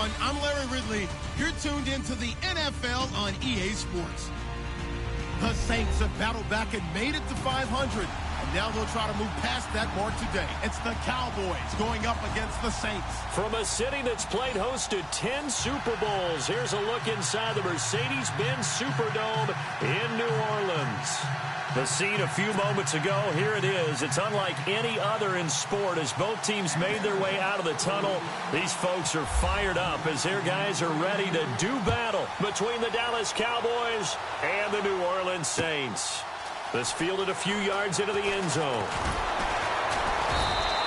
everyone. I'm Larry Ridley. You're tuned into the NFL on EA Sports. The Saints have battled back and made it to 500. And now they'll try to move past that mark today. It's the Cowboys going up against the Saints. From a city that's played host to 10 Super Bowls, here's a look inside the Mercedes-Benz Superdome in New Orleans. The scene a few moments ago, here it is. It's unlike any other in sport as both teams made their way out of the tunnel. These folks are fired up as their guys are ready to do battle between the Dallas Cowboys and the New Orleans Saints. This fielded a few yards into the end zone.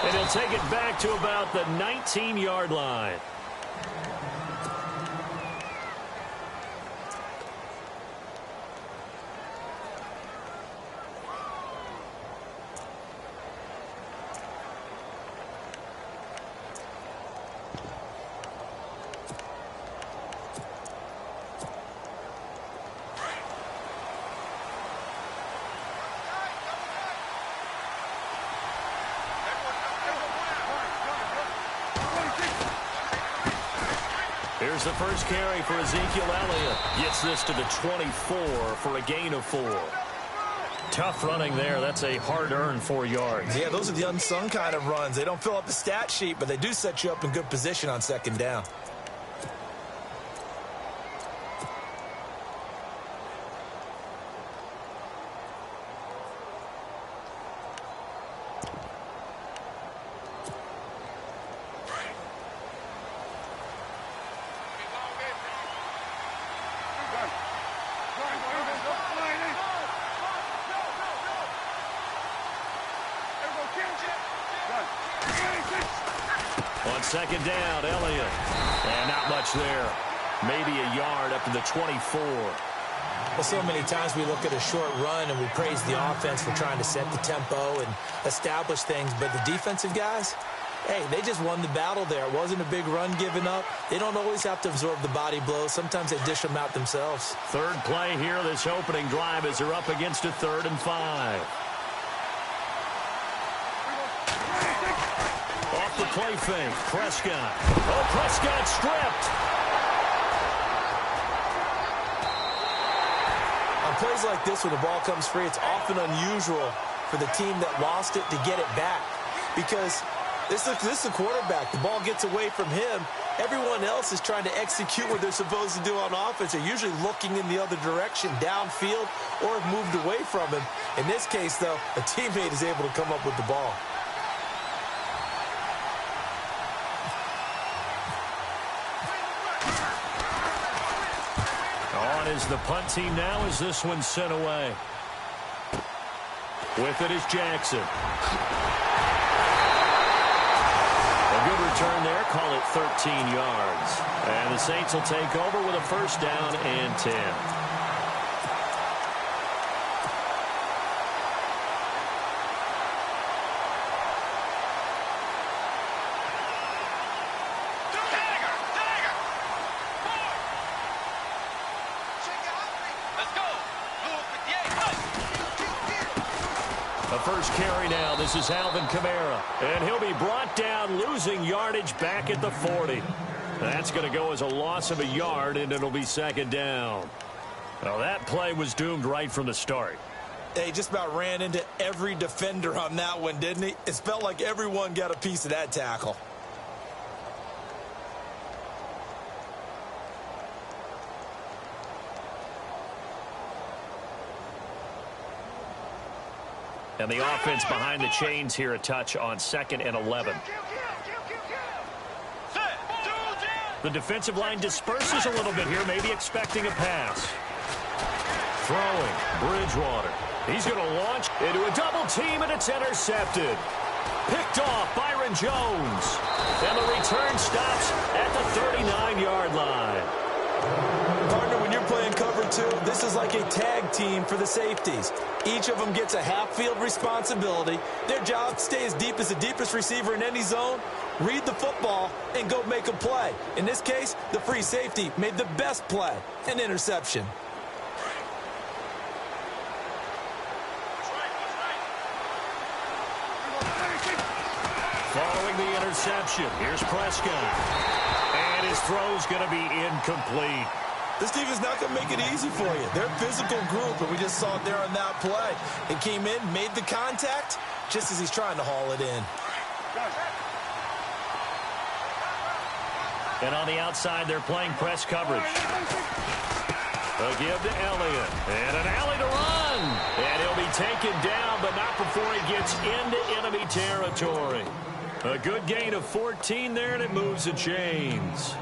And he'll take it back to about the 19-yard line. Here's the first carry for Ezekiel Elliott. Gets this to the 24 for a gain of 4. Tough running there. That's a hard-earned 4 yards. Yeah, those are the unsung kind of runs. They don't fill up the stat sheet, but they do set you up in good position on second down. On second down, Elliott. And not much there. Maybe a yard up to the 24. Well, so many times we look at a short run and we praise the offense for trying to set the tempo and establish things. But the defensive guys, hey, they just won the battle there. It wasn't a big run given up. They don't always have to absorb the body blows. Sometimes they dish them out themselves. Third play here, this opening drive as they're up against a 3rd and 5. Off the play fake, Prescott. Oh, Prescott stripped. On plays like this when the ball comes free, it's often unusual for the team that lost it to get it back. Because this is a quarterback. The ball gets away from him. Everyone else is trying to execute what they're supposed to do on offense. They're usually looking in the other direction, downfield, or have moved away from him. In this case, though, a teammate is able to come up with the ball. On is the punt team now as this one's sent away. With it is Jackson. A good return there. Call it 13 yards. And the Saints will take over with a first down and 10. First carry now. This is Alvin Kamara. And he'll be brought down, losing yardage back at the 40. That's going to go as a loss of a yard, and it'll be second down. Well, that play was doomed right from the start. He just about ran into every defender on that one, didn't he? It felt like everyone got a piece of that tackle. And the offense behind the chains here a touch on 2nd and 11. The defensive line disperses a little bit here, maybe expecting a pass. Throwing, Bridgewater. He's going to launch into a double team, and it's intercepted. Picked off Byron Jones. And the return stops at the 39-yard line. Partner, when you're playing cover 2, this is like a tag team for the safeties. Each of them gets a half-field responsibility. Their job, stay as deep as the deepest receiver in any zone, read the football, and go make a play. In this case, the free safety made the best play, an interception. Following the interception, here's Prescott. And his throw's going to be incomplete. This team is not going to make it easy for you. They're a physical group, and we just saw it there on that play. It came in, made the contact, just as he's trying to haul it in. And on the outside, they're playing press coverage. A give to Elliott. And an alley to run. And he'll be taken down, but not before he gets into enemy territory. A good gain of 14 there, and it moves the chains.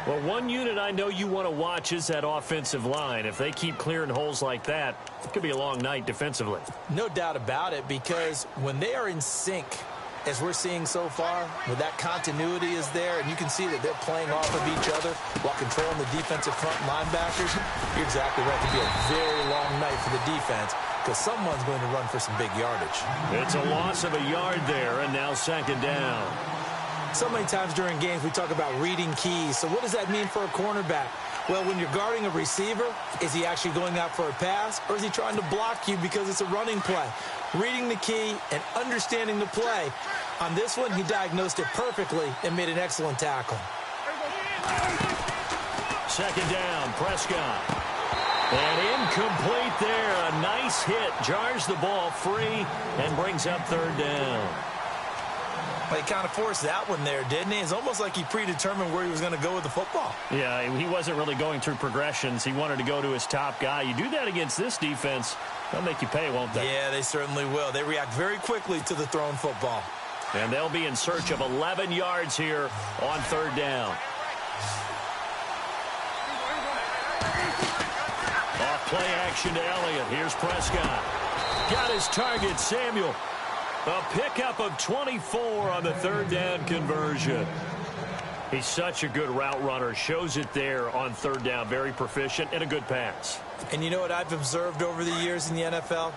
Well, one unit I know you want to watch is that offensive line. If they keep clearing holes like that, it could be a long night defensively. No doubt about it, because when they are in sync, as we're seeing so far, where that continuity is there, and you can see that they're playing off of each other while controlling the defensive front linebackers, you're exactly right. It could be a very long night for the defense, because someone's going to run for some big yardage. It's a loss of a yard there, and now second down. So many times during games we talk about reading keys. So what does that mean for a cornerback? Well, when you're guarding a receiver, is he actually going out for a pass, or is he trying to block you because it's a running play? Reading the key and understanding the play. On this one, he diagnosed it perfectly and made an excellent tackle. Second down, Prescott. And incomplete there. A nice hit. Jars the ball free and brings up third down. Well, he kind of forced that one there, didn't he? It's almost like he predetermined where he was going to go with the football. Yeah, he wasn't really going through progressions. He wanted to go to his top guy. You do that against this defense, they'll make you pay, won't they? Yeah, they certainly will. They react very quickly to the thrown football. And they'll be in search of 11 yards here on third down. Off play action to Elliott. Here's Prescott. Got his target, Samuel. A pickup of 24 on the third down conversion. He's such a good route runner. Shows it there on third down. Very proficient and a good pass. And you know what I've observed over the years in the NFL?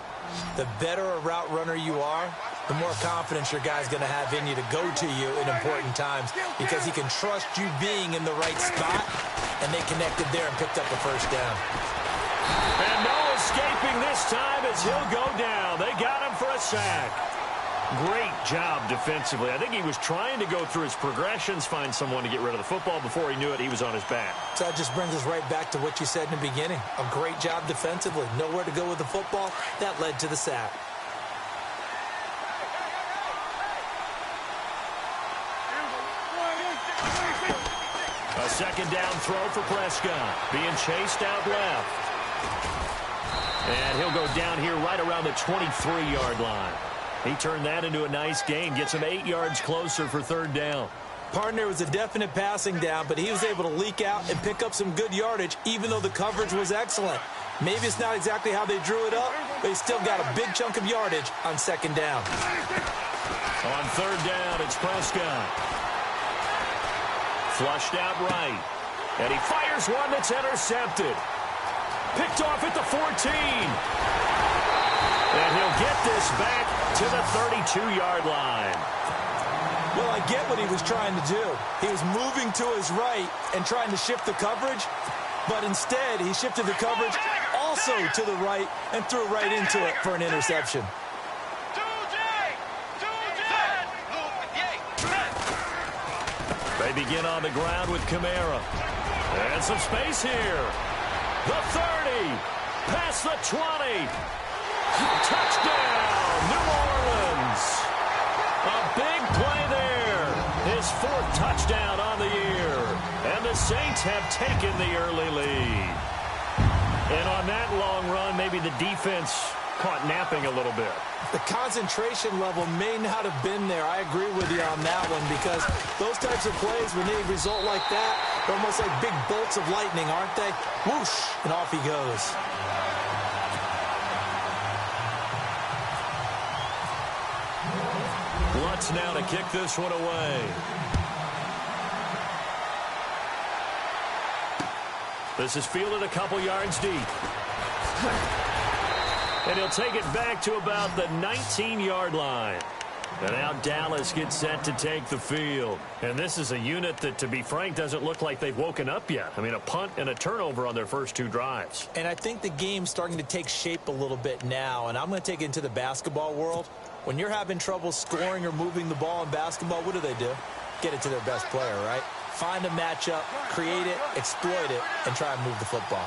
The better a route runner you are, the more confidence your guy's going to have in you to go to you in important times, because he can trust you being in the right spot, and they connected there and picked up the first down. And no escaping this time as he'll go down. They got him for a sack. Great job defensively. I think he was trying to go through his progressions, find someone to get rid of the football. Before he knew it, he was on his back. So that just brings us right back to what you said in the beginning. A great job defensively. Nowhere to go with the football. That led to the sack. A second down throw for Prescott. Being chased out left. And he'll go down here right around the 23-yard line. He turned that into a nice gain. Gets him 8 yards closer for third down. Partner was a definite passing down, but he was able to leak out and pick up some good yardage, even though the coverage was excellent. Maybe it's not exactly how they drew it up, but he still got a big chunk of yardage on second down. On third down, it's Prescott. Flushed out right. And he fires one that's intercepted. Picked off at the 14. And he'll get this back to the 32-yard line. Well, I get what he was trying to do. He was moving to his right and trying to shift the coverage, but instead he shifted the coverage also to the right and threw right into it for an interception. They begin on the ground with Kamara. And some space here. The 30. Past the 20. Touchdown, New Orleans. A big play there. His 4th touchdown on the year. And the Saints have taken the early lead. And on that long run, maybe the defense caught napping a little bit. The concentration level may not have been there. I agree with you on that one, because those types of plays, when they result like that, they're almost like big bolts of lightning, aren't they? Whoosh, and off he goes. Lutz now to kick this one away. This is fielded a couple yards deep. And he'll take it back to about the 19-yard line. And now Dallas gets set to take the field. And this is a unit that, to be frank, doesn't look like they've woken up yet. I mean, a punt and a turnover on their first 2 drives. And I think the game's starting to take shape a little bit now. And I'm going to take it into the basketball world. When you're having trouble scoring or moving the ball in basketball, what do? Get it to their best player, right? find a matchup, create it, exploit it, and try and move the football.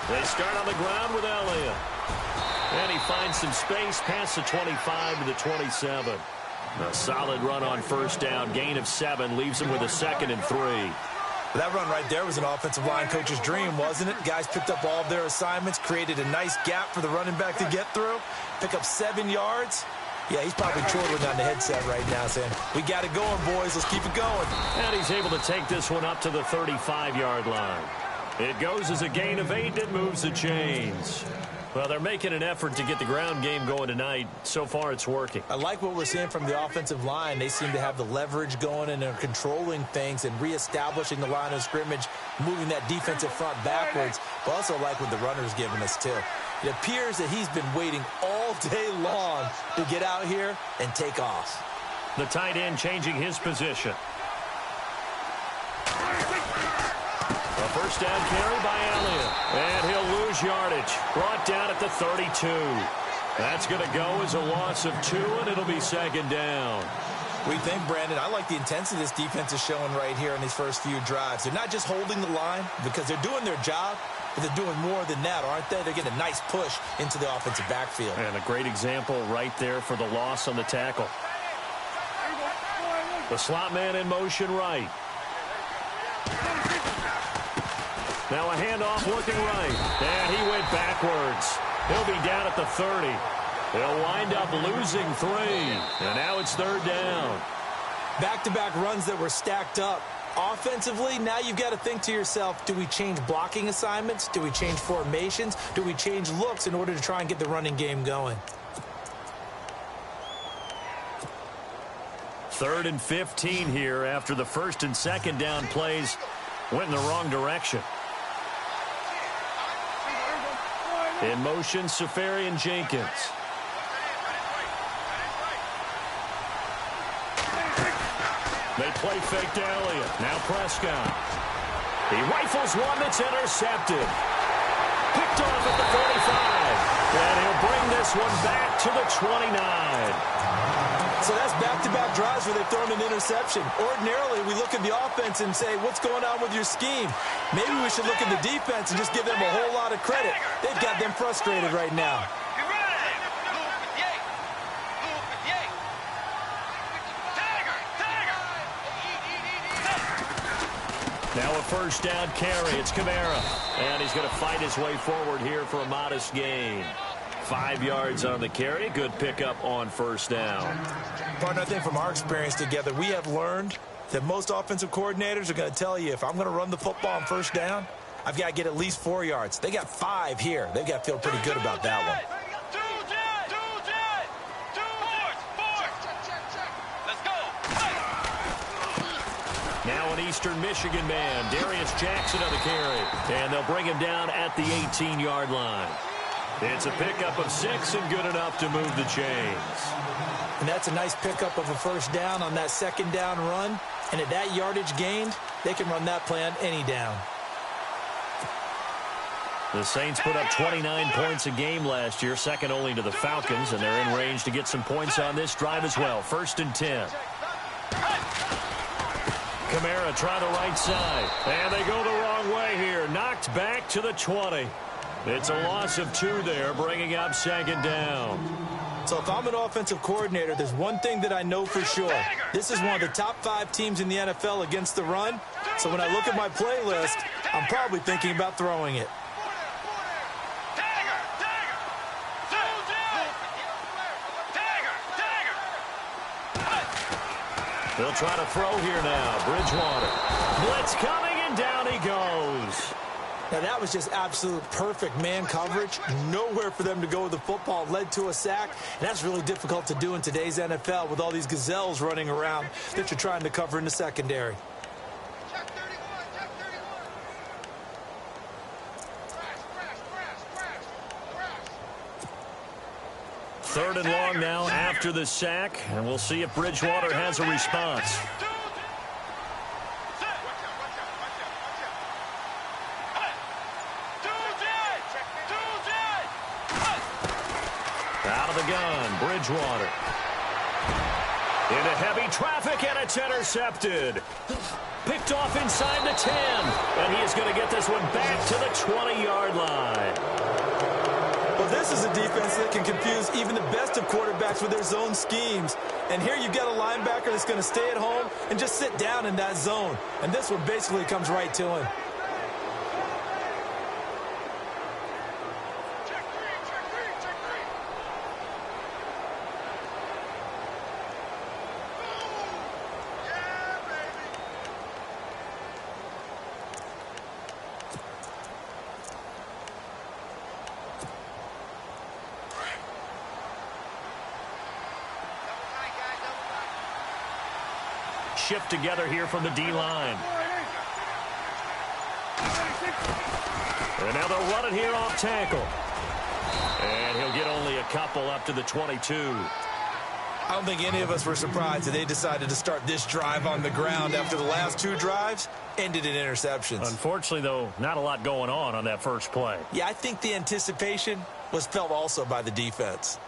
They start on the ground with Elliott. And he finds some space past the 25 to the 27. A solid run on first down. Gain of 7 leaves him with a 2nd and 3. That run right there was an offensive line coach's dream, wasn't it? Guys picked up all of their assignments, created a nice gap for the running back to get through, pick up 7 yards. Yeah, he's probably chortling on the headset right now saying, we got it going, boys. Let's keep it going. And he's able to take this one up to the 35-yard line. It goes as a gain of 8 that moves the chains. Well, they're making an effort to get the ground game going tonight. So far, it's working. I like what we're seeing from the offensive line. They seem to have the leverage going, and they're controlling things and reestablishing the line of scrimmage, moving that defensive front backwards. But also like what the runner's giving us, too. It appears that he's been waiting all day long to get out here and take off. The tight end changing his position. A first down carry by Elliott. And he'll lose yardage. Brought down at the 32. That's going to go as a loss of 2, and it'll be 2nd down. What do you think, Brandon? I like the intensity this defense is showing right here in these first few drives. They're not just holding the line because they're doing their job, but they're doing more than that, aren't they? They're getting a nice push into the offensive backfield. And a great example right there for the loss on the tackle. The slot man in motion right. Now a handoff looking right. And he went backwards. He'll be down at the 30. He'll wind up losing 3. And now it's 3rd down. Back-to-back runs that were stacked up. Offensively, now you've got to think to yourself, do we change blocking assignments? Do we change formations? Do we change looks in order to try and get the running game going? 3rd and 15 here after the 1st and 2nd down plays went in the wrong direction. In motion, Safarian Jenkins. They play fake to Elliott. Now Prescott. He rifles one that's intercepted. Picked off at the 45. And he'll bring this one back to the 29. So that's back-to-back drives where they've thrown an interception. Ordinarily, we look at the offense and say, what's going on with your scheme? Maybe we should look at the defense and just give them a whole lot of credit. They've got them frustrated right now. Now a first down carry. It's Kamara. And he's going to fight his way forward here for a modest gain. 5 yards on the carry. Good pickup on first down. Partner, I think from our experience together, we have learned that most offensive coordinators are going to tell you, if I'm going to run the football on first down, I've got to get at least 4 yards. They got 5 here. They've got to feel pretty good about that one. Now an Eastern Michigan man, Darius Jackson on the carry. And they'll bring him down at the 18-yard line. It's a pickup of 6 and good enough to move the chains. And that's a nice pickup of a first down on that 2nd down run. And at that yardage gained, they can run that play on any down. The Saints put up 29 points a game last year, second only to the Falcons, and they're in range to get some points on this drive as well. 1st and 10. Kamara try the right side. And they go the wrong way here. Knocked back to the 20. It's a loss of 2 there, bringing up 2nd down. So if I'm an offensive coordinator, there's one thing that I know for sure. This is one of the top 5 teams in the NFL against the run. So when I look at my playlist, I'm probably thinking about throwing it. They'll try to throw here now. Bridgewater. Blitz coming, and down he goes. Now, that was just absolute perfect man coverage. Nowhere for them to go with the football. Led to a sack. And that's really difficult to do in today's NFL with all these gazelles running around that you're trying to cover in the secondary. Third and long now after the sack. And we'll see if Bridgewater has a response. gun, Bridgewater. Into heavy traffic, and it's intercepted. Picked off inside the 10, and he is going to get this one back to the 20-yard line. Well, this is a defense that can confuse even the best of quarterbacks with their zone schemes. And here you've got a linebacker that's going to stay at home and just sit down in that zone. And this one basically comes right to him. Shift together here from the D-line. And now they'll run it here off tackle. And he'll get only a couple up to the 22. I don't think any of us were surprised that they decided to start this drive on the ground after the last two drives ended in interceptions. Unfortunately, though, not a lot going on that first play. Yeah, I think the anticipation was felt also by the defense.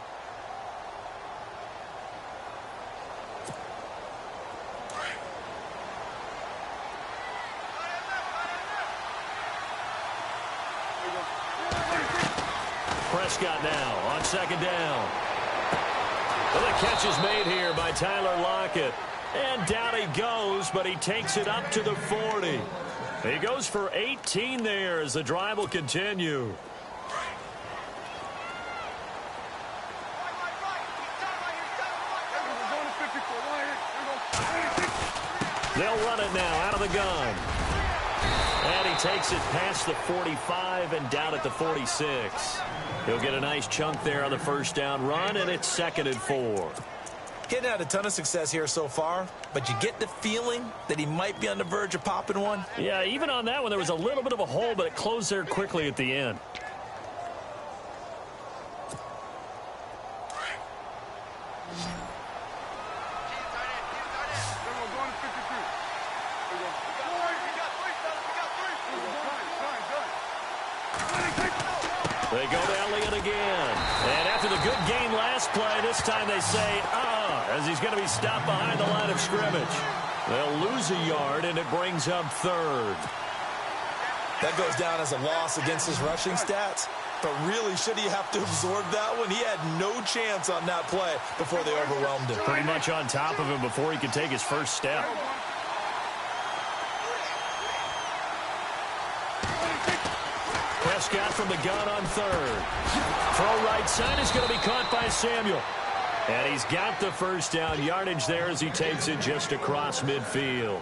Prescott now on second down. Well, the catch is made here by Tyler Lockett. And down he goes, but he takes it up to the 40. He goes for 18 there as the drive will continue. They'll run it now out of the gun. And he takes it past the 45 and down at the 46. He'll get a nice chunk there on the first down run, and it's 2nd and 4. He hadn't had a ton of success here so far, but you get the feeling that he might be on the verge of popping one. Yeah, even on that one, there was a little bit of a hole, but it closed there quickly at the end. They go to Elliott again. And after the good game last play, this time they say, as he's going to be stopped behind the line of scrimmage. They'll lose a yard, and it brings up 3rd. That goes down as a loss against his rushing stats. But really, should he have to absorb that one? He had no chance on that play before they overwhelmed him. Pretty much on top of him before he could take his first step. Prescott from the gun on 3rd. Throw right side is going to be caught by Samuel. And he's got the first down yardage there as he takes it just across midfield.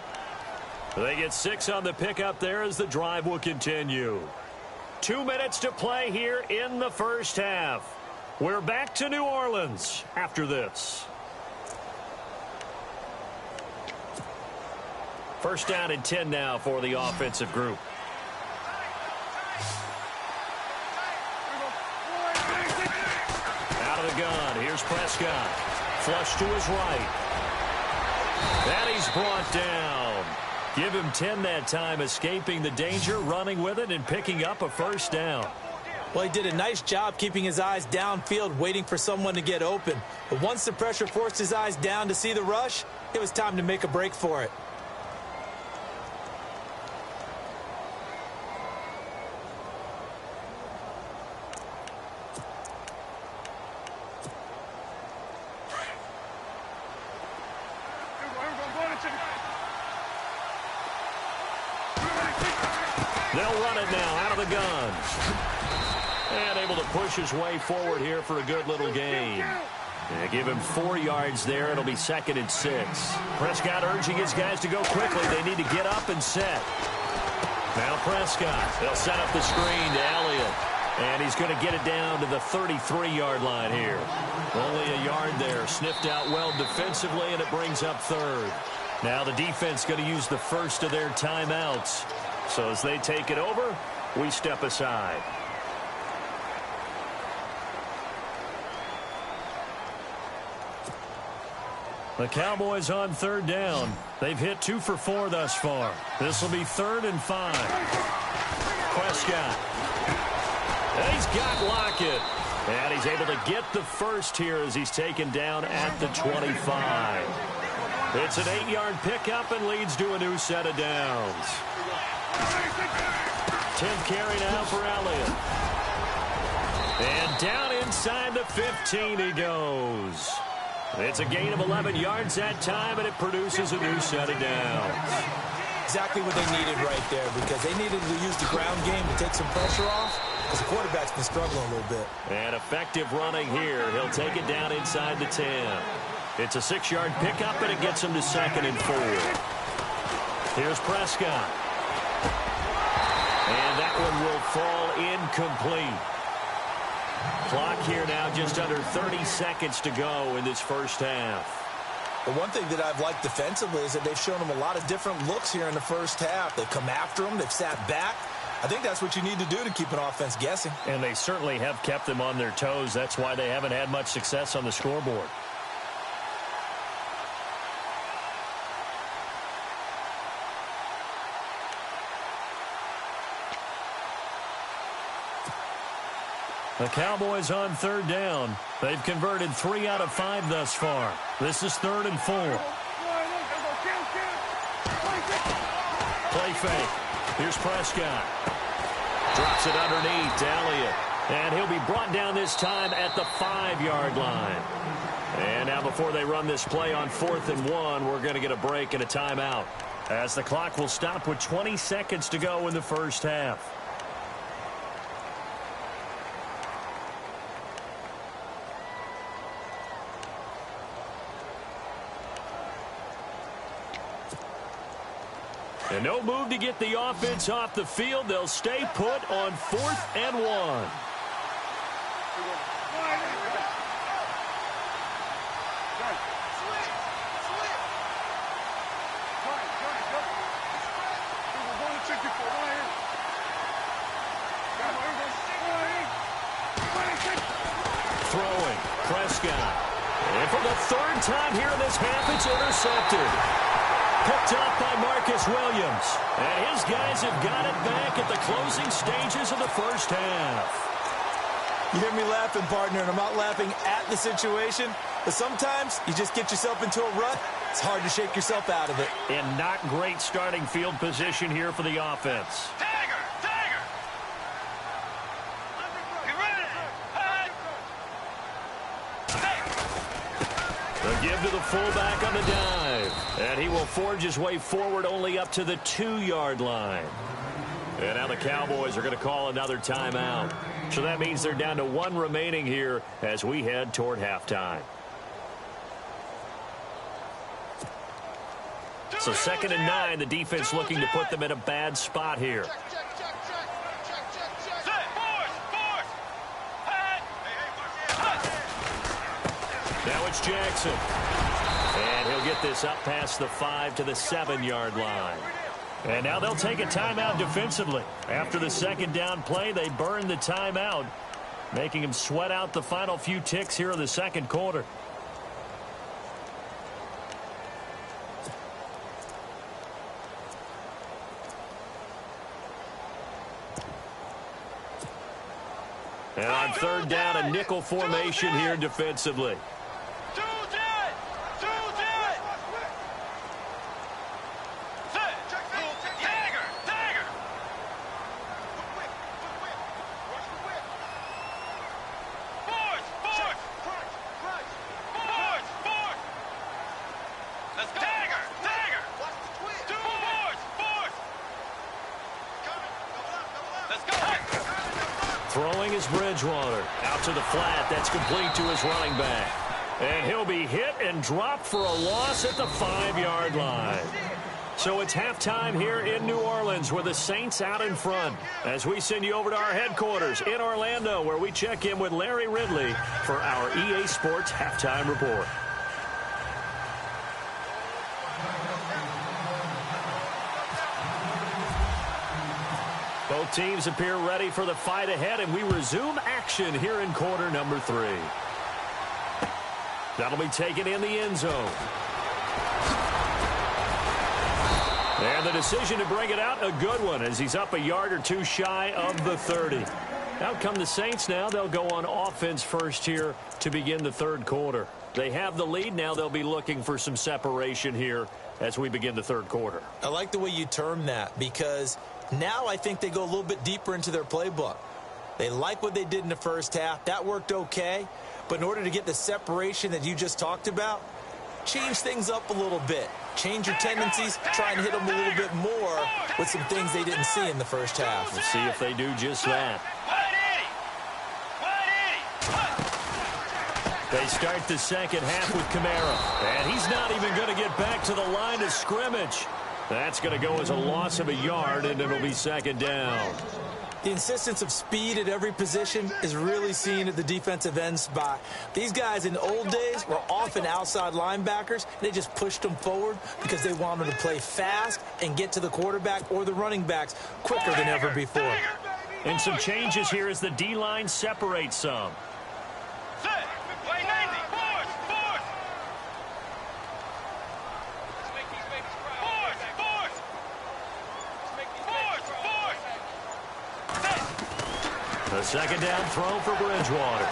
They get 6 on the pickup there as the drive will continue. 2 minutes to play here in the first half. We're back to New Orleans after this. First down and 10 now for the offensive group. Gun. Here's Prescott. Flush to his right. And he's brought down. Give him 10 that time, escaping the danger, running with it, and picking up a first down. Well, he did a nice job keeping his eyes downfield, waiting for someone to get open. But once the pressure forced his eyes down to see the rush, it was time to make a break for it. They'll run it now out of the gun. And able to push his way forward here for a good little gain. They give him 4 yards there. It'll be 2nd and 6. Prescott urging his guys to go quickly. They need to get up and set. Now Prescott. They'll set up the screen to Elliott. And he's going to get it down to the 33-yard line here. Only a yard there. Sniffed out well defensively, and it brings up 3rd. Now the defense going to use the first of their timeouts. So as they take it over, we step aside. The Cowboys on 3rd down. They've hit 2 for 4 thus far. This will be 3rd and 5. Prescott. And he's got Lockett. And he's able to get the first here as he's taken down at the 25. It's an 8-yard pickup and leads to a new set of downs. 10th carry now for Elliott. And down inside the 15 he goes. It's a gain of 11 yards that time, and it produces a new set of downs. Exactly what they needed right there, because they needed to use the ground game to take some pressure off, because the quarterback's been struggling a little bit. And effective running here. He'll take it down inside the 10. It's a 6-yard pickup, and it gets him to 2nd and 4. Here's Prescott. And that one will fall incomplete. Clock here now just under 30 seconds to go in this first half. The one thing that I've liked defensively is that they've shown them a lot of different looks here in the first half. They've come after them. They've sat back. I think that's what you need to do to keep an offense guessing. And they certainly have kept them on their toes. That's why they haven't had much success on the scoreboard. The Cowboys on 3rd down. They've converted 3 out of 5 thus far. This is 3rd and 4. Play fake. Here's Prescott. Drops it underneath to Elliott. And he'll be brought down this time at the 5-yard line. And now before they run this play on 4th and 1, we're going to get a break and a timeout, as the clock will stop with 20 seconds to go in the first half. And no move to get the offense off the field. They'll stay put on 4th and 1. Throwing, Prescott. And for the 3rd time here in this half, it's intercepted. Picked up by Marcus Williams. And his guys have got it back at the closing stages of the first half. You hear me laughing, partner, and I'm not laughing at the situation, but sometimes you just get yourself into a rut. It's hard to shake yourself out of it. And not great starting field position here for the offense. The give to the fullback on the dive. And he will forge his way forward only up to the 2-yard line. And now the Cowboys are going to call another timeout. So that means they're down to 1 remaining here as we head toward halftime. So 2nd and 9, the defense looking to put them in a bad spot here. Now it's Jackson. And he'll get this up past the 5 to the 7-yard line. And now they'll take a timeout defensively. After the 2nd down play, they burn the timeout, making him sweat out the final few ticks here in the 2nd quarter. And on 3rd down, a nickel formation here defensively. Throwing is Bridgewater. Out to the flat. That's complete to his running back. And he'll be hit and dropped for a loss at the 5-yard line. So it's halftime here in New Orleans with the Saints out in front, as we send you over to our headquarters in Orlando, where we check in with Larry Ridley for our EA Sports Halftime Report. Both teams appear ready for the fight ahead, and we resume action here in quarter number 3. That'll be taken in the end zone. And the decision to bring it out, a good one, as he's up a yard or two shy of the 30. Out come the Saints now. They'll go on offense first here to begin the third quarter. They have the lead. Now they'll be looking for some separation here as we begin the third quarter. I like the way you term that, because now I think they go a little bit deeper into their playbook. They like what they did in the first half. That worked okay. But in order to get the separation that you just talked about, change things up a little bit. Change your tendencies. Try and hit them a little bit more with some things they didn't see in the first half. We'll see if they do just that. They start the second half with Kamara. And he's not even going to get back to the line of scrimmage. That's going to go as a loss of a yard, and it'll be second down. The insistence of speed at every position is really seen at the defensive end spot. These guys in the old days were often outside linebackers. They just pushed them forward because they wanted to play fast and get to the quarterback or the running backs quicker than ever before. And some changes here as the D-line separates some. The second down throw for Bridgewater.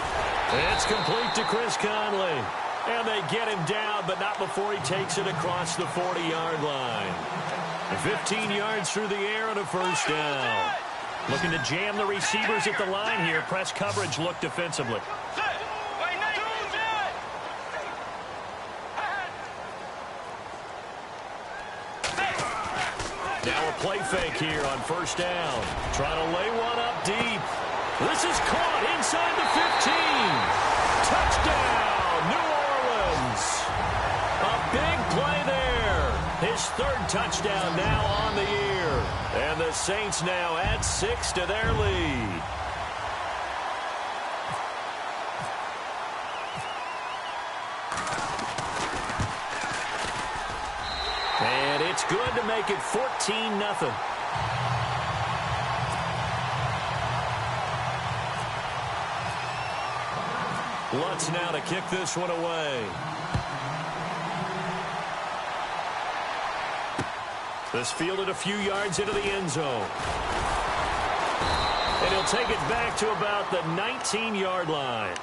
It's complete to Chris Conley. And they get him down, but not before he takes it across the 40-yard line. 15 yards through the air and a first down. Looking to jam the receivers at the line here. Press coverage look defensively. Now a play fake here on first down. Trying to lay one up deep. This is caught inside the 15. Touchdown, New Orleans. A big play there. His third touchdown now on the year. And the Saints now add 6 to their lead. And it's good to make it 14-0. Lutz now to kick this one away. This fielded a few yards into the end zone. And he'll take it back to about the 19-yard line.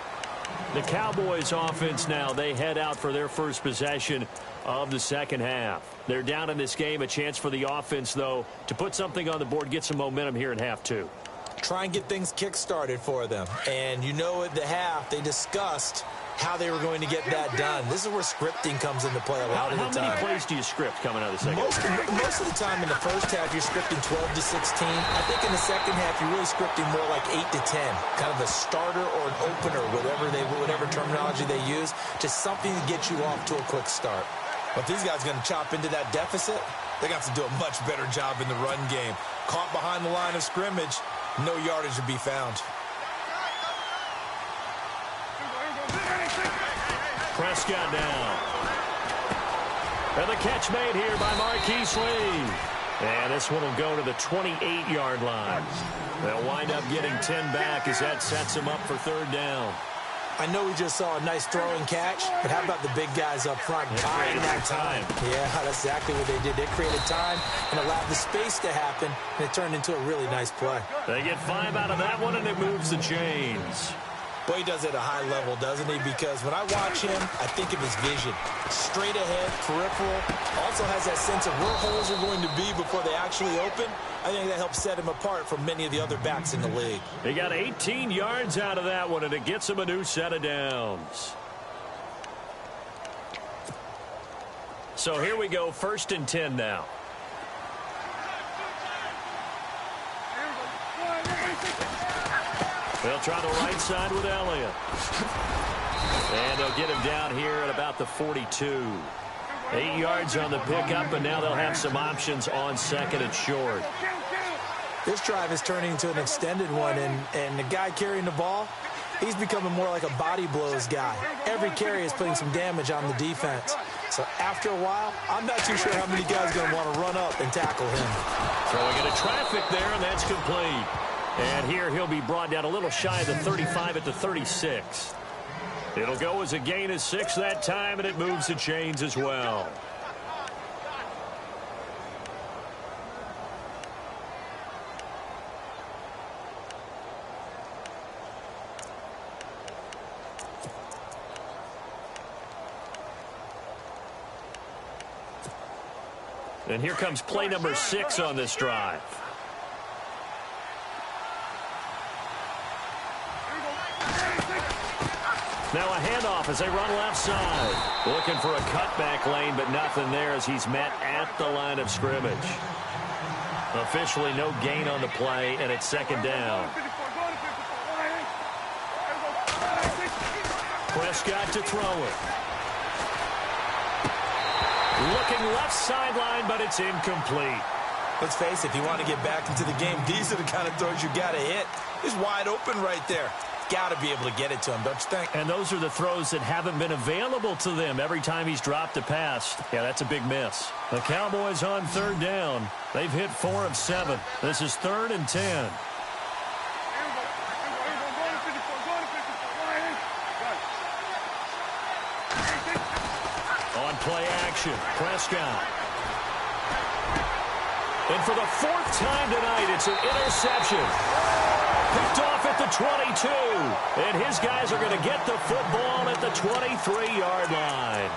The Cowboys offense now, they head out for their first possession of the second half. They're down in this game. A chance for the offense, though, to put something on the board, get some momentum here in half two. Try and get things kick-started for them. And you know at the half, they discussed how they were going to get that done. This is where scripting comes into play a lot of the time. How many plays do you script coming out of the second half? Most of the time in the first half, you're scripting 12 to 16. I think in the second half, you're really scripting more like 8 to 10. Kind of a starter or an opener, whatever terminology they use. Just something to get you off to a quick start. But these guys are going to chop into that deficit. They're going to have to do a much better job in the run game. Caught behind the line of scrimmage, no yardage to be found. Prescott down. And the catch made here by Marquise Lee. And this one will go to the 28-yard line. They'll wind up getting 10 back as that sets them up for third down. I know we just saw a nice throw and catch, but how about the big guys up front buying that time? Yeah, that's exactly what they did. They created time and allowed the space to happen, and it turned into a really nice play. They get 5 out of that one, and it moves the chains. Boy, he does it at a high level, doesn't he? Because when I watch him, I think of his vision. Straight ahead, peripheral. Also has that sense of where holes are going to be before they actually open. I think that helps set him apart from many of the other backs in the league. He got 18 yards out of that one, and it gets him a new set of downs. So here we go, 1st and 10 now. They'll try the right side with Elliott. And they'll get him down here at about the 42. 8 yards on the pickup, and now they'll have some options on second and short. This drive is turning into an extended one, and the guy carrying the ball, he's becoming more like a body blows guy. Every carry is putting some damage on the defense. So after a while, I'm not too sure how many guys are going to want to run up and tackle him. Throwing into traffic there, and that's complete. And here he'll be brought down a little shy of the 35 at the 36. It'll go as a gain of 6 that time, and it moves the chains as well. And here comes play number 6 on this drive. Now a handoff as they run left side. Looking for a cutback lane, but nothing there as he's met at the line of scrimmage. Officially no gain on the play, and it's second down. Prescott to throw it. Looking left sideline, but it's incomplete. Let's face it, if you want to get back into the game, these are the kind of throws you got to hit. He's wide open right there. Got to be able to get it to him, don't you think? And those are the throws that haven't been available to them every time he's dropped a pass. Yeah, that's a big miss. The Cowboys on third down. They've hit 4 of 7. This is 3rd and 10. On play action, Prescott. And for the 4th time tonight, it's an interception. Picked off at the 22. And his guys are going to get the football at the 23-yard line.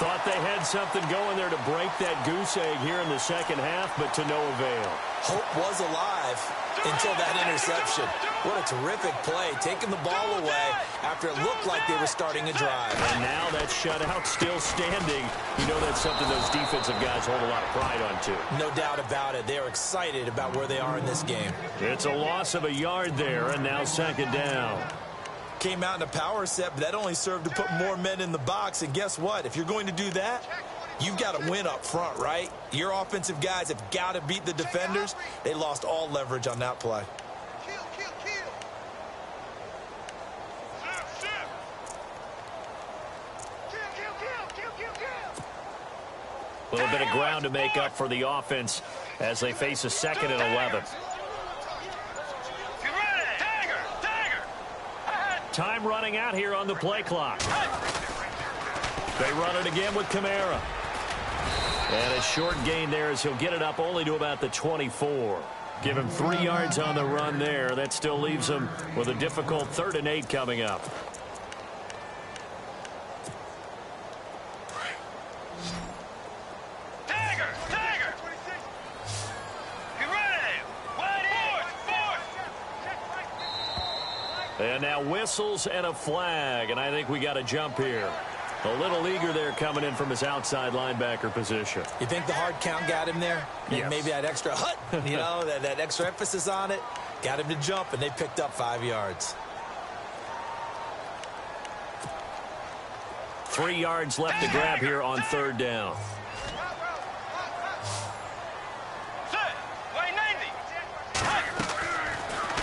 Thought they had something going there to break that goose egg here in the second half, but to no avail. Hope was alive until that interception. What a terrific play, taking the ball away after it looked like they were starting a drive. And now that shutout still standing. You know that's something those defensive guys hold a lot of pride on, too. No doubt about it. They are excited about where they are in this game. It's a loss of a yard there, and now second down. Came out in a power set, but that only served to put more men in the box. And guess what? If you're going to do that, you've got to win up front, right? Your offensive guys have got to beat the defenders. They lost all leverage on that play. A little bit of ground to make up for the offense as they face a 2nd and 11. Time running out here on the play clock. They run it again with Kamara. And a short gain there as he'll get it up only to about the 24. Give him 3 yards on the run there. That still leaves him with a difficult 3rd and 8 coming up. And now whistles and a flag, and I think we got a jump here. A little eager there coming in from his outside linebacker position. You think the hard count got him there? Yes. Maybe that extra hut, you know, that extra emphasis on it, got him to jump, and they picked up 5 yards. 3 yards left to grab here on 3rd down.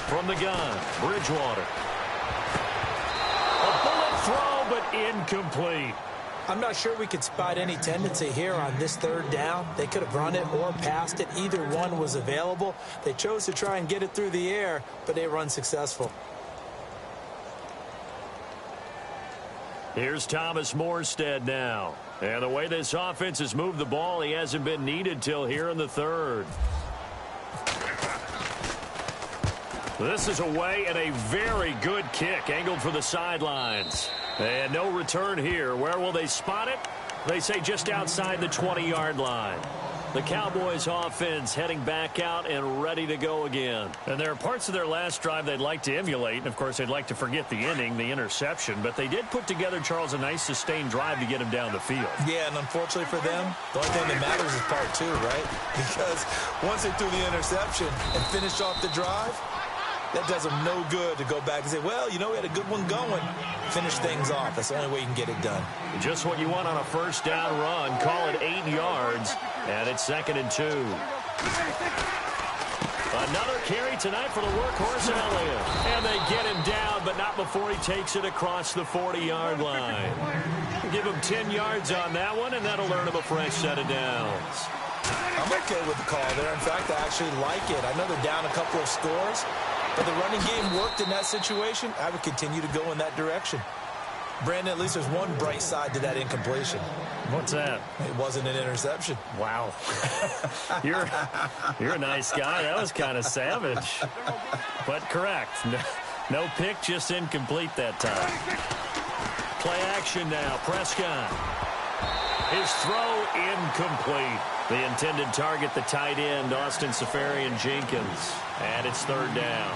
From the gun, Bridgewater. A bullet throw, but incomplete. I'm not sure we could spot any tendency here on this 3rd down. They could have run it or passed it. Either one was available. They chose to try and get it through the air, but they were unsuccessful. Here's Thomas Morstead now. And the way this offense has moved the ball, he hasn't been needed till here in the 3rd. This is away and a very good kick angled for the sidelines. And no return here. Where will they spot it? They say just outside the 20-yard line. The Cowboys offense heading back out and ready to go again. And there are parts of their last drive they'd like to emulate. And, of course, they'd like to forget the inning, the interception. But they did put together, Charles, a nice sustained drive to get him down the field. Yeah, and unfortunately for them, the only thing that matters is part 2, right? Because once they threw the interception and finished off the drive, that does them no good to go back and say, well, you know, we had a good one going. Finish things off. That's the only way you can get it done. Just what you want on a 1st down run. Call it 8 yards, and it's 2nd and 2. Another carry tonight for the workhorse Elliott. And they get him down, but not before he takes it across the 40-yard line. Give him 10 yards on that one, and that'll earn him a fresh set of downs. I'm okay with the call there. In fact, I actually like it. I know they're down a couple of scores, but the running game worked in that situation. I would continue to go in that direction. Brandon, at least there's one bright side to that incompletion. What's that? It wasn't an interception. Wow. You're a nice guy. That was kind of savage. But correct. No pick, just incomplete that time. Play action now. Prescott. His throw incomplete. The intended target, the tight end, Austin Seferian-Jenkins. And it's third down.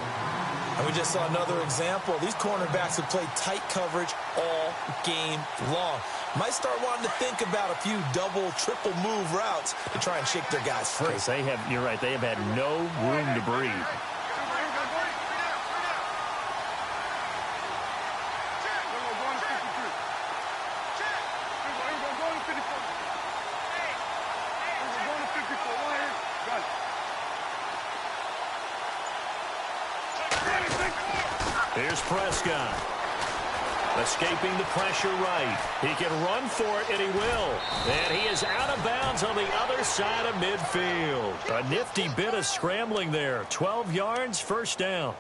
And we just saw another example. These cornerbacks have played tight coverage all game long. Might start wanting to think about a few double, triple move routes to try and shake their guys free. They have, you're right, they have had no room to breathe. Here's Prescott. Escaping the pressure right. He can run for it, and he will. And he is out of bounds on the other side of midfield. A nifty bit of scrambling there. 12 yards, first down.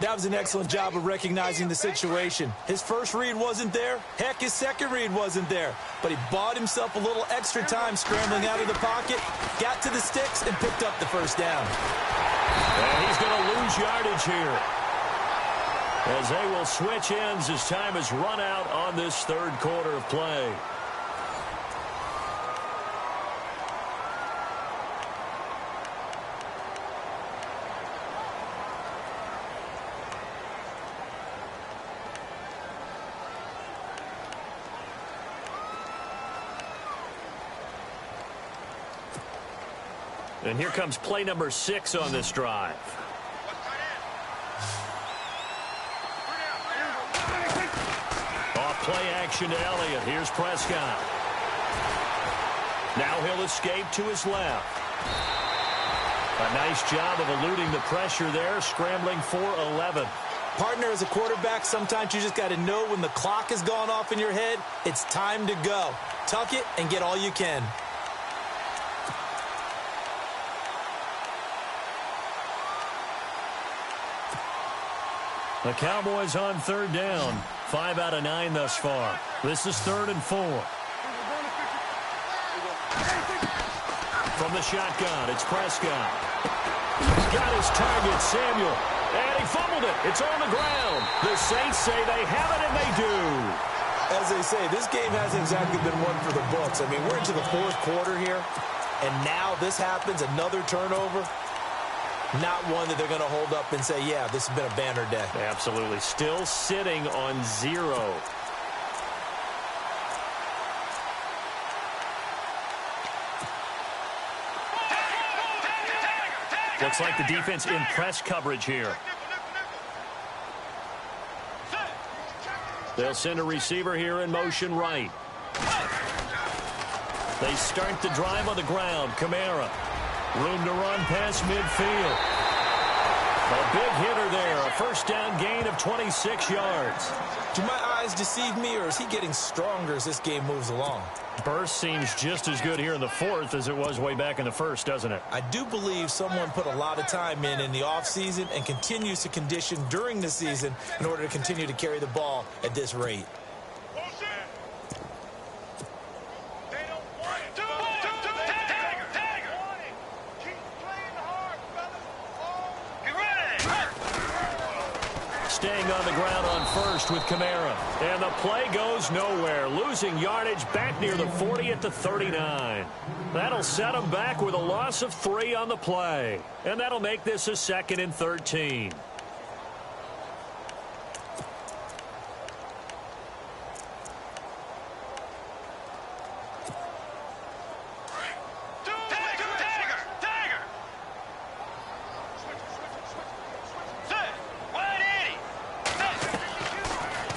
That was an excellent job of recognizing the situation. His first read wasn't there. Heck, his second read wasn't there. But he bought himself a little extra time scrambling out of the pocket, got to the sticks, and picked up the first down. And he's going to lose yardage here, as they will switch ends as time has run out on this third quarter of play. And here comes play number 6 on this drive. Play action to Elliott. Here's Prescott. Now he'll escape to his left. A nice job of eluding the pressure there, scrambling for 11. Partner, as a quarterback, sometimes you just got to know when the clock has gone off in your head, it's time to go. Tuck it and get all you can. The Cowboys on third down. 5 out of 9 thus far. This is 3rd and 4. From the shotgun, it's Prescott. He's got his target, Samuel. And he fumbled it. It's on the ground. The Saints say they have it, and they do. As they say, this game hasn't exactly been one for the books. I mean, we're into the fourth quarter here, and now this happens, another turnover. Not one that they're going to hold up and say, yeah, this has been a banner day. Absolutely. Still sitting on 0. Looks like the defense in press coverage here. They'll send a receiver here in motion right. They start the drive on the ground. Kamara. Room to run past midfield. A big hitter there. A first down gain of 26 yards. Do my eyes deceive me, or is he getting stronger as this game moves along? Burst seems just as good here in the fourth as it was way back in the first, doesn't it? I do believe someone put a lot of time in the offseason and continues to condition during the season in order to continue to carry the ball at this rate. Staying on the ground on first with Kamara. And the play goes nowhere. Losing yardage back near the 40 at the 39. That'll set them back with a loss of 3 on the play. And that'll make this a 2nd and 13.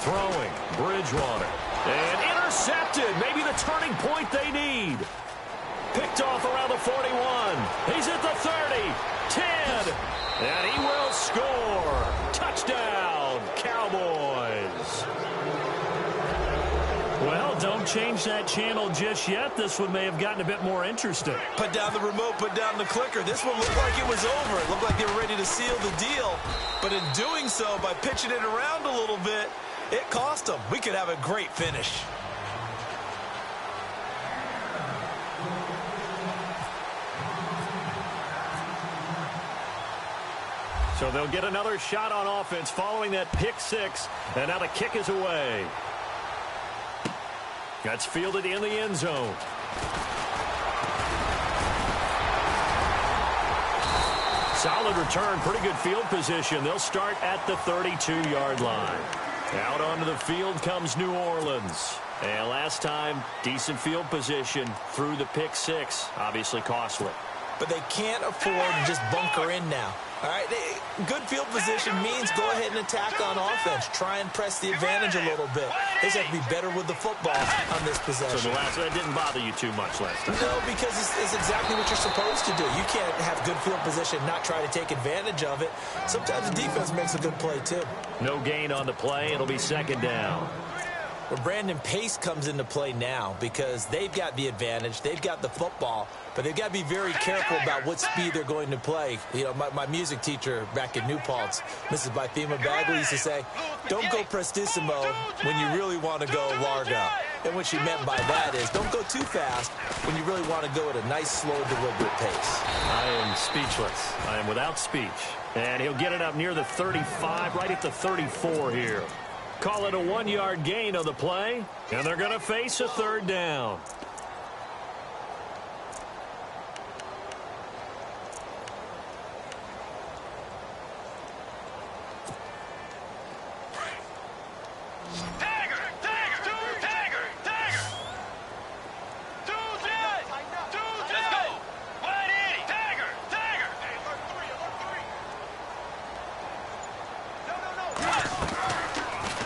Throwing, Bridgewater. And intercepted. Maybe the turning point they need. Picked off around the 41. He's at the 30. 10. And he will score. Touchdown, Cowboys. Well, don't change that channel just yet. This one may have gotten a bit more interesting. Put down the remote, put down the clicker. This one looked like it was over. It looked like they were ready to seal the deal. But in doing so, by pitching it around a little bit, it cost them. We could have a great finish. So they'll get another shot on offense following that pick 6. And now the kick is away. That's fielded in the end zone. Solid return, pretty good field position. They'll start at the 32-yard line. Out onto the field comes New Orleans. And last time, decent field position through the pick six. Obviously costly. But they can't afford to just bunker in now. All right, good field position means go ahead and attack on offense. Try and press the advantage a little bit. They just have to be better with the football on this possession. So that didn't bother you too much last time? No, because it's exactly what you're supposed to do. You can't have good field position and not try to take advantage of it. Sometimes the defense makes a good play, too. No gain on the play. It'll be second down. Well, Brandon, pace comes into play now because they've got the advantage. They've got the football, but they've got to be very careful about what speed they're going to play. You know, my music teacher back in New Paltz, Mrs. Bythema Bagley, used to say, don't go prestissimo when you really want to go largo. And what she meant by that is don't go too fast when you really want to go at a nice, slow, deliberate pace. I am speechless. I am without speech. And he'll get it up near the 35, right at the 34 here. Call it a 1-yard gain on the play, and they're going to face a third down.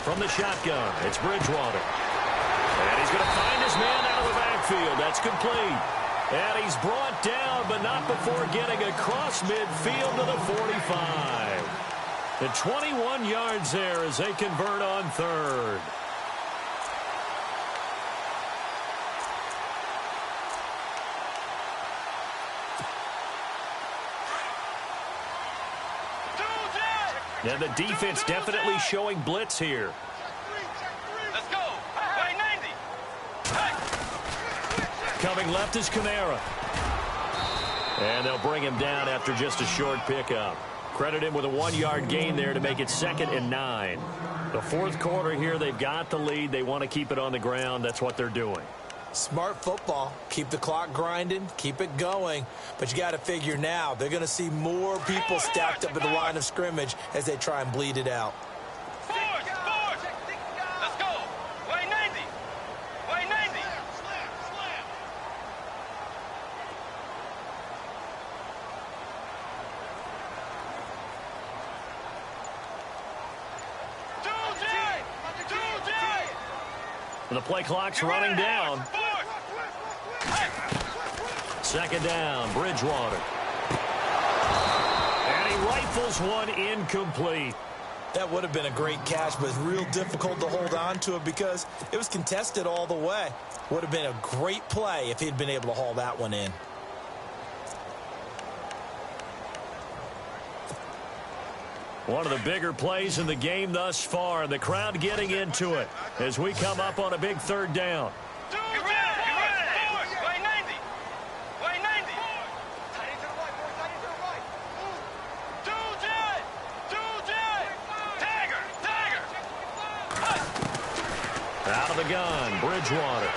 From the shotgun, it's Bridgewater. And he's going to find his man out of the backfield. That's complete. And he's brought down, but not before getting across midfield to the 45. The 21 yards there as they convert on third. And the defense definitely showing blitz here. Let's go. Way 90. Coming left is Kamara. And they'll bring him down after just a short pickup. Credit him with a 1-yard gain there to make it 2nd and 9. The fourth quarter here, they've got the lead. They want to keep it on the ground. That's what they're doing. Smart football. Keep the clock grinding. Keep it going. But you got to figure now they're going to see more people stacked up at the line of scrimmage as they try and bleed it out. Let's go. Way 90. Way 90. The play clock's running down. 2nd down, Bridgewater. And he rifles one incomplete. That would have been a great catch, but it's real difficult to hold on to it because it was contested all the way. Would have been a great play if he'd been able to haul that one in. One of the bigger plays in the game thus far. The crowd getting into it as we come up on a big 3rd down. Way 90. Way 90. Out of the gun, Bridgewater.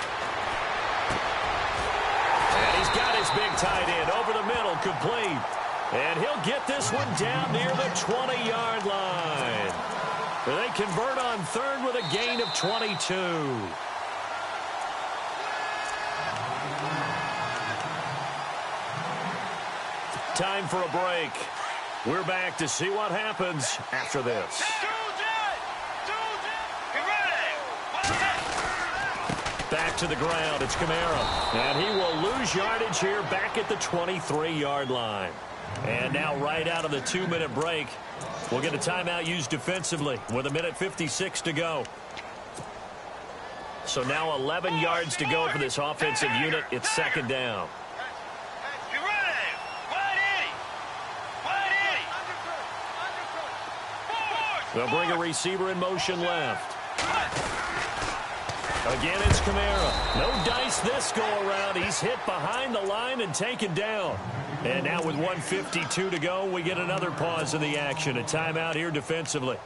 And he's got his big tight end over the middle, complete. And he'll get this one down near the 20-yard line. They convert on 3rd with a gain of 22. Time for a break. We're back to see what happens after this. Back to the ground, it's Kamara. And he will lose yardage here back at the 23-yard line. And now right out of the 2-minute break, we'll get a timeout used defensively with 1:56 to go. So now 11 yards to go for this offensive unit. It's 2nd down. They'll bring a receiver in motion left. Again, it's Kamara. No dice this go-around. He's hit behind the line and taken down. And now with 1:52 to go, we get another pause in the action. A timeout here defensively.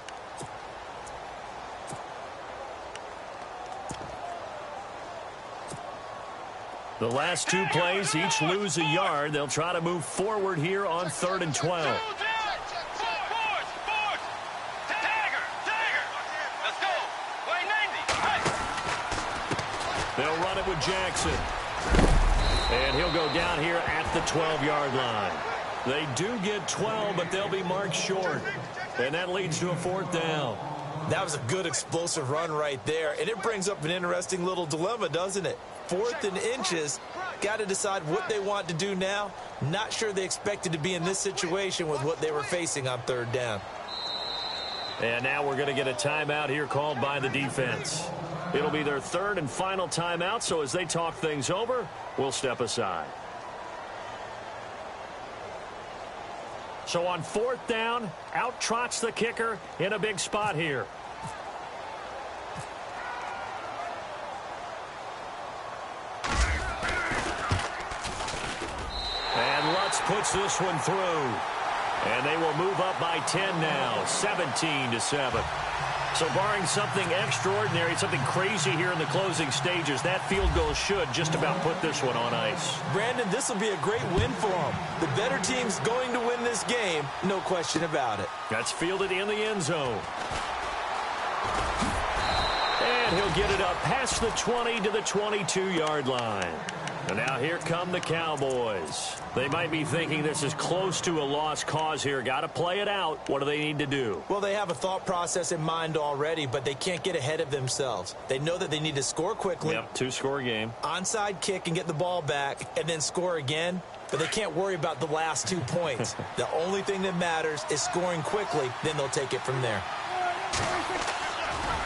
The last two plays each lose a yard. They'll try to move forward here on 3rd and 12. They'll run it with Jackson. And he'll go down here at the 12-yard line. They do get 12, but they'll be marked short. And that leads to a 4th down. That was a good explosive run right there. And it brings up an interesting little dilemma, doesn't it? 4th and inches. Got to decide what they want to do now. Not sure they expected to be in this situation with what they were facing on 3rd down. And now we're going to get a timeout here called by the defense. It'll be their 3rd and final timeout, so as they talk things over, we'll step aside. So on 4th down, out trots the kicker in a big spot here. And Lutz puts this one through. And they will move up by 10 now, 17-7. So barring something extraordinary, something crazy here in the closing stages, that field goal should just about put this one on ice. Brandon, this will be a great win for them. The better team's going to win this game, no question about it. That's fielded in the end zone. And he'll get it up past the 20 to the 22-yard line. And now here come the Cowboys. They might be thinking this is close to a lost cause here. Got to play it out. What do they need to do? Well, they have a thought process in mind already, but they can't get ahead of themselves. They know that they need to score quickly. Yep, 2-score game. Onside kick and get the ball back and then score again. But they can't worry about the last 2 points. The only thing that matters is scoring quickly. Then they'll take it from there.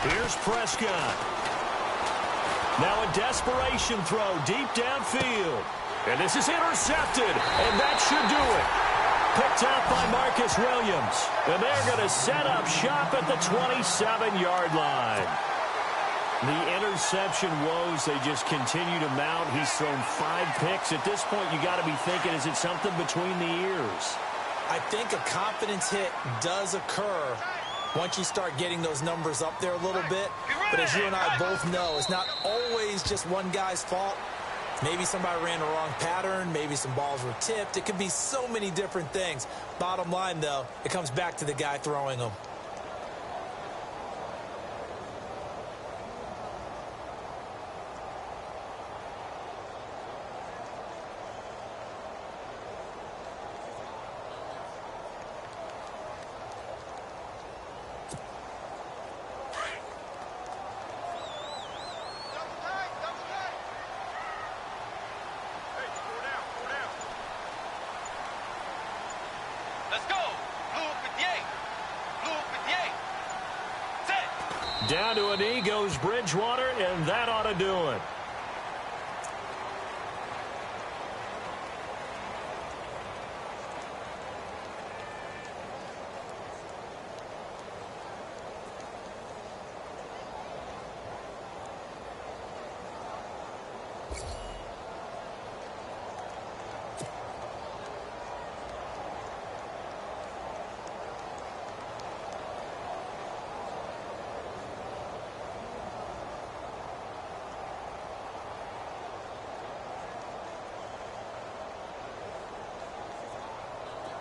Here's Prescott. Now a desperation throw deep downfield. And this is intercepted. And that should do it. Picked out by Marcus Williams. And they're going to set up shop at the 27-yard line. The interception woes, they just continue to mount. He's thrown 5 picks. At this point, you got to be thinking, is it something between the ears? I think a confidence hit does occur once you start getting those numbers up there a little bit. But as you and I both know, it's not always just one guy's fault. Maybe somebody ran the wrong pattern. Maybe some balls were tipped. It could be so many different things. Bottom line, though, it comes back to the guy throwing them. Down to a knee goes Bridgewater, and that ought to do it.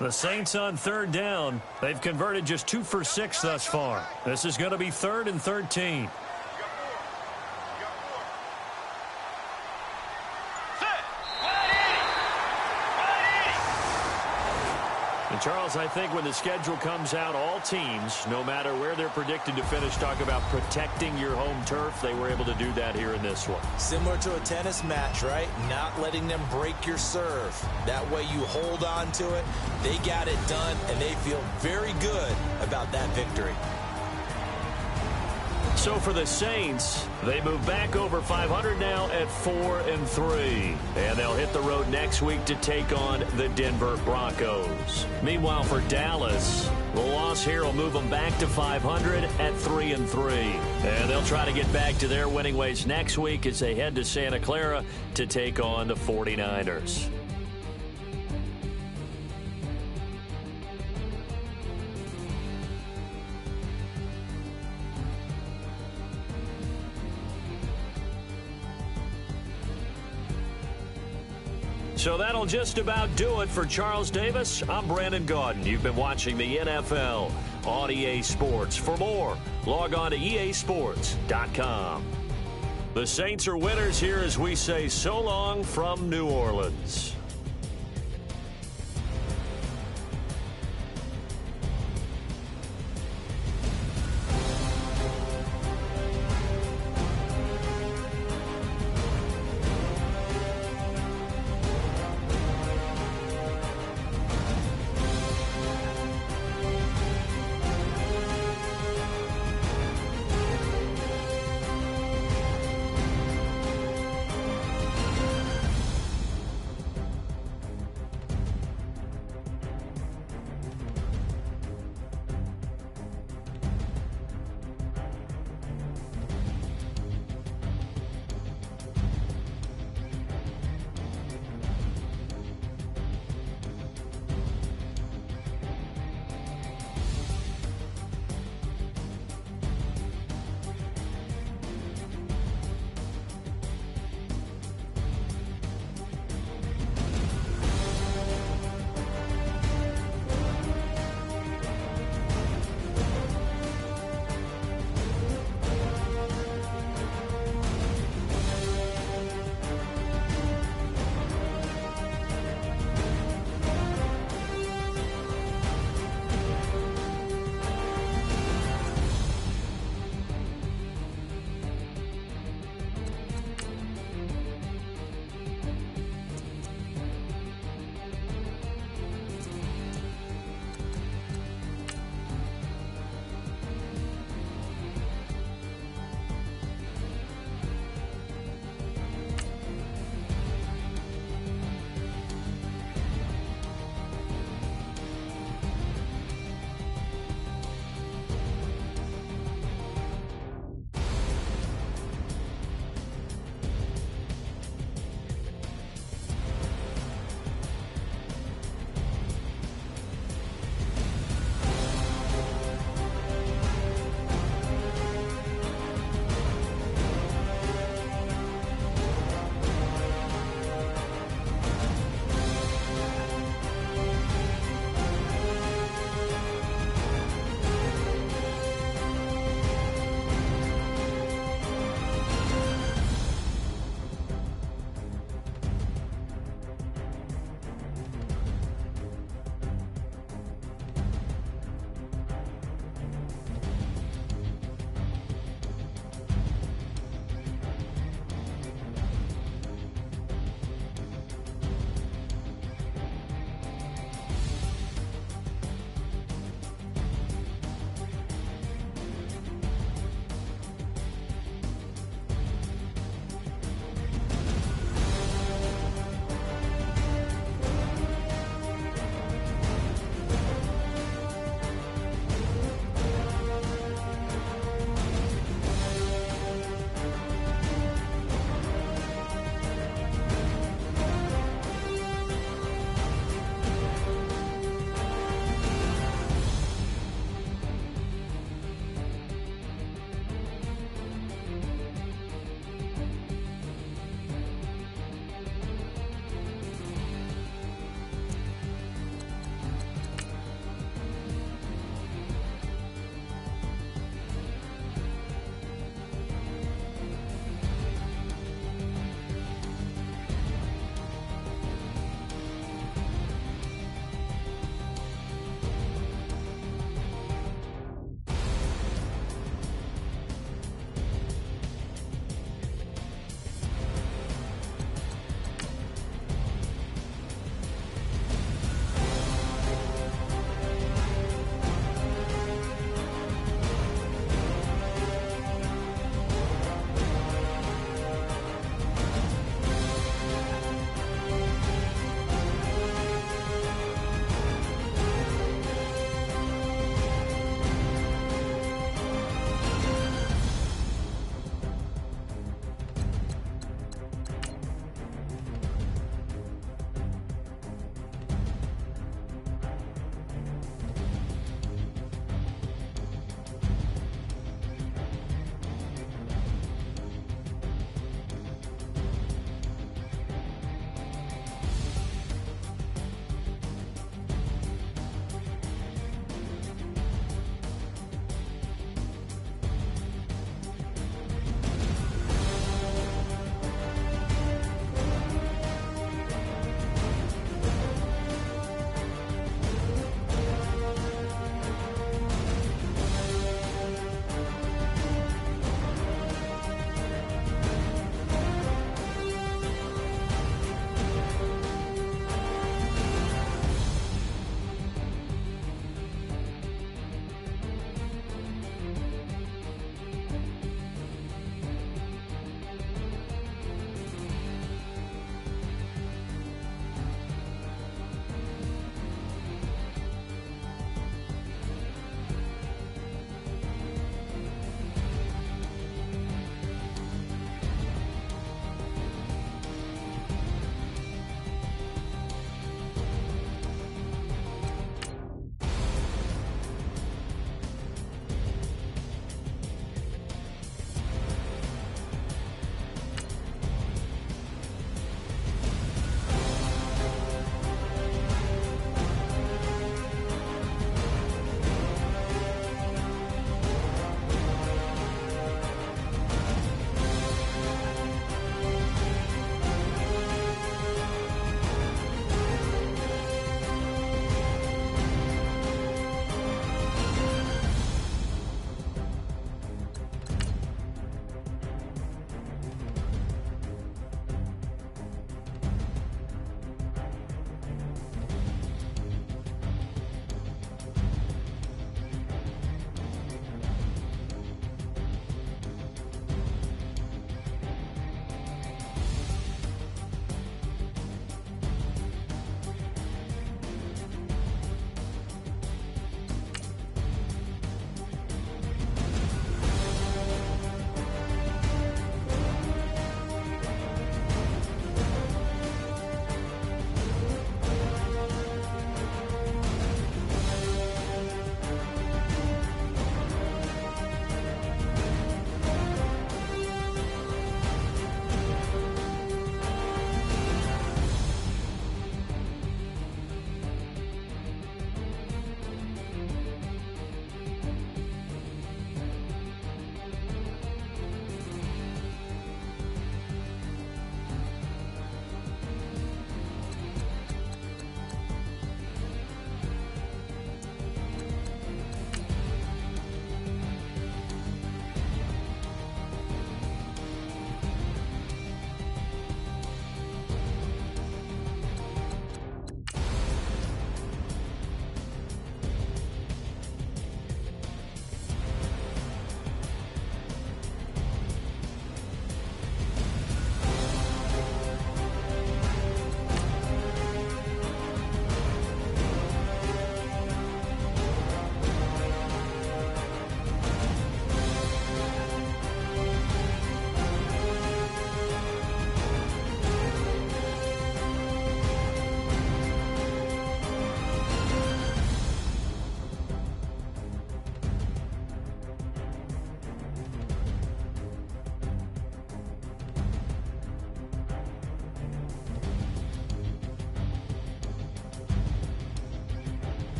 The Saints on 3rd down. They've converted just 2 for 6 thus far. This is going to be 3rd and 13. And Charles, I think when the schedule comes out, all teams, no matter where they're predicted to finish, talk about protecting your home turf. They were able to do that here in this one. Similar to a tennis match, right? Not letting them break your serve. That way you hold on to it. They got it done, and they feel very good about that victory. So for the Saints, they move back over 500 now at 4-3. And they'll hit the road next week to take on the Denver Broncos. Meanwhile, for Dallas, the loss here will move them back to 500 at 3-3. And they'll try to get back to their winning ways next week as they head to Santa Clara to take on the 49ers. So that'll just about do it for Charles Davis. I'm Brandon Gaudin. You've been watching the NFL on EA Sports. For more, log on to easports.com. The Saints are winners here as we say so long from New Orleans.